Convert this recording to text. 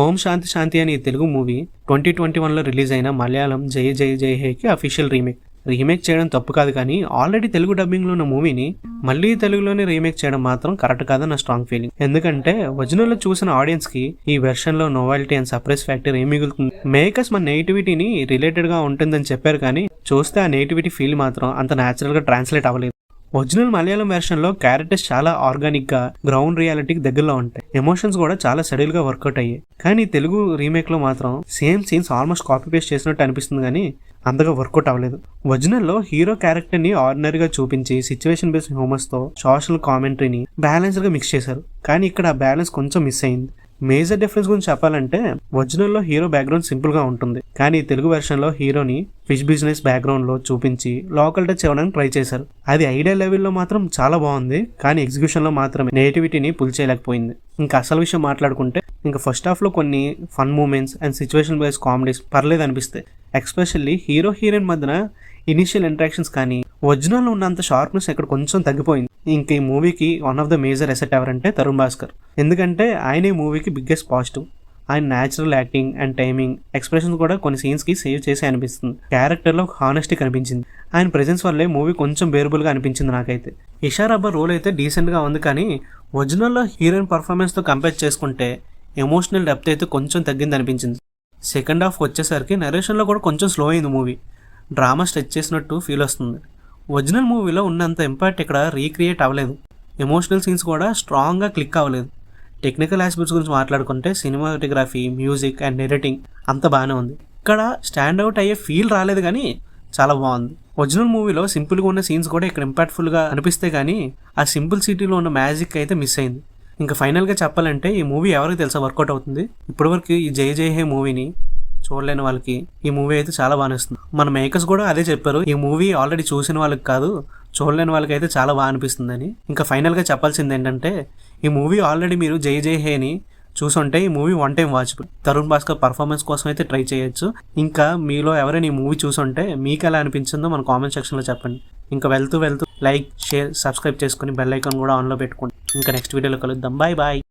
ఓం శాంతి శాంతి అనే Telugu movie 2021లో release అయిన మలయాళం జయ జయ జయ హేకి official remake చేయడం తప్పు కాదు, కానీ ఆల్రెడీ తెలుగు డబ్బింగ్లో ఉన్న మూవీని మళ్ళీ తెలుగులోనే రీమేక్ చేయడం మాత్రం కరెక్ట్ కాదని నా స్ట్రాంగ్ ఫీలింగ్. ఎందుకంటే ఒరిజినల్లో చూసిన ఆడియన్స్ కి ఈ వెర్షన్లో నోవాలిటీ అండ్ సర్ప్రైజ్ ఫ్యాక్టర్ ఏం మిగులుతుంది. మేకర్స్ మన నేటివిటీని రిలేటెడ్గా ఉంటుందని చెప్పారు, కానీ చూస్తే ఆ నేటివిటీ ఫీల్ మాత్రం అంత న్యాచురల్గా ట్రాన్స్లేట్ అవ్వలేదు. ఒరిజినల్ మలయాళం వెర్షన్ లో క్యారెక్టర్స్ చాలా ఆర్గానిక్ గా గ్రౌండ్ రియాలిటీకి దగ్గరలో ఉంటాయి. ఎమోషన్స్ కూడా చాలా సడిల్ గా వర్కౌట్ అయ్యాయి. కానీ తెలుగు రీమేక్ లో మాత్రం same scenes almost copy paste చేసినట్టు అనిపిస్తుంది, కానీ అంతగా వర్కౌట్ అవ్వలేదు. ఒరిజినల్లో హీరో క్యారెక్టర్ ని ఆర్డినరీగా చూపించి సిచ్యువేషన్ బేస్డ్ హ్యూమర్స్ తో సోషల్ కామెంటరీని బ్యాలెన్స్ గా మిక్స్ చేశారు, కానీ ఇక్కడ ఆ బ్యాలెన్స్ కొంచెం మిస్ అయింది. మేజర్ డిఫరెన్స్ గురించి చెప్పాలంటే ఒరిజినల్లో హీరో బ్యాక్గ్రౌండ్ సింపుల్ గా ఉంటుంది, కానీ తెలుగు వెర్షన్ లో హీరోని ఫిష్ బిజినెస్ బ్యాక్గ్రౌండ్ లో చూపించి లోకల్ టచ్ ఇవ్వడానికి ట్రై చేశారు. అది ఐడియా లెవెల్లో మాత్రం చాలా బాగుంది, కానీ ఎగ్జిక్యూషన్ లో మాత్రమే నేటివిటీని పుల్ చేయలేకపోయింది. ఇంకా అసలు విషయం మాట్లాడుకుంటే ఇంకా ఫస్ట్ హాఫ్ లో కొన్ని fun moments and situation based comedies పర్లేదు అనిపిస్తాయి. ఎక్స్పెషల్లీ హీరో హీరోయిన్ మధ్యన ఇనిషియల్ ఇంటరాక్షన్స్ కానీ ఒరిజినల్ ఉన్నంత షార్ప్నెస్ ఇక్కడ కొంచెం తగ్గిపోయింది. ఇంక ఈ మూవీకి one of the major asset ఎవరంటే తరుణ్ భాస్కర్. ఎందుకంటే ఆయన ఈ మూవీకి బిగ్గెస్ట్ పాజిటివ్. ఆయన natural acting and timing expressions కూడా కొన్ని సీన్స్కి సేవ్ చేసి అనిపిస్తుంది. క్యారెక్టర్లో హానెస్టీ కనిపించింది. ఆయన ప్రెజెన్స్ వల్లే మూవీ కొంచెం బేరబుల్గా అనిపించింది నాకైతే. ఇషా రబ్బర్ రోల్ అయితే డీసెంట్గా ఉంది, కానీ ఒరిజినల్లో హీరోయిన్ పర్ఫార్మెన్స్తో కంపేర్ చేసుకుంటే ఎమోషనల్ డెప్త్ అయితే కొంచెం తగ్గింది అనిపించింది. సెకండ్ హాఫ్ వచ్చేసరికి నరేషన్లో కూడా కొంచెం స్లో అయింది మూవీ. డ్రామా స్ట్రెచ్ చేసినట్టు ఫీల్ వస్తుంది. ఒరిజినల్ మూవీలో ఉన్నంత ఇంపాక్ట్ ఇక్కడ రీక్రియేట్ అవ్వలేదు. ఎమోషనల్ సీన్స్ కూడా స్ట్రాంగ్గా క్లిక్ అవ్వలేదు. టెక్నికల్ ఆస్పెక్ట్స్ గురించి మాట్లాడుకుంటే సినిమాటోగ్రఫీ, మ్యూజిక్ అండ్ ఎడిటింగ్ అంత బాగానే ఉంది. ఇక్కడ స్టాండ్ అవుట్ అయ్యే ఫీల్ రాలేదు, కానీ చాలా బాగుంది. ఒరిజినల్ మూవీలో సింపుల్గా ఉన్న సీన్స్ కూడా ఇక్కడ ఇంపాక్ట్ఫుల్గా అనిపిస్తే, కానీ ఆ సింపుల్ సిటీలో ఉన్న మ్యాజిక్ అయితే మిస్ అయింది. ఇంకా ఫైనల్గా చెప్పాలంటే ఈ మూవీ ఎవరికి తెలుసా వర్కౌట్ అవుతుంది. ఇప్పటివరకు ఈ జయ జయ హే మూవీని చూడలేని వాళ్ళకి ఈ మూవీ అయితే చాలా బాగా అనిపిస్తుంది. మన మేకర్స్ కూడా అదే చెప్పారు, ఈ మూవీ ఆల్రెడీ చూసిన వాళ్ళకి కాదు, చూడలేని వాళ్ళకి అయితే చాలా బాగా అనిపిస్తుందని. ఇంకా ఫైనల్గా చెప్పాల్సింది ఏంటంటే ఈ మూవీ ఆల్రెడీ మీరు జై జై హేని చూసుంటే ఈ movie one time watchable. Tarun Bhaskar performance కోసం అయితే ట్రై చేయొచ్చు. ఇంకా మీలో ఎవరైనా ఈ మూవీ చూసుంటే మీకు ఎలా అనిపించిందో మన కామెంట్ సెక్షన్లో చెప్పండి. ఇంకా వెళ్తూ లైక్, షేర్, సబ్స్క్రైబ్ చేసుకుని బెల్ ఐకాన్ కూడా ఆన్లో పెట్టుకోండి. ఇంకా నెక్స్ట్ వీడియోలో కలుద్దాం. బాయ్.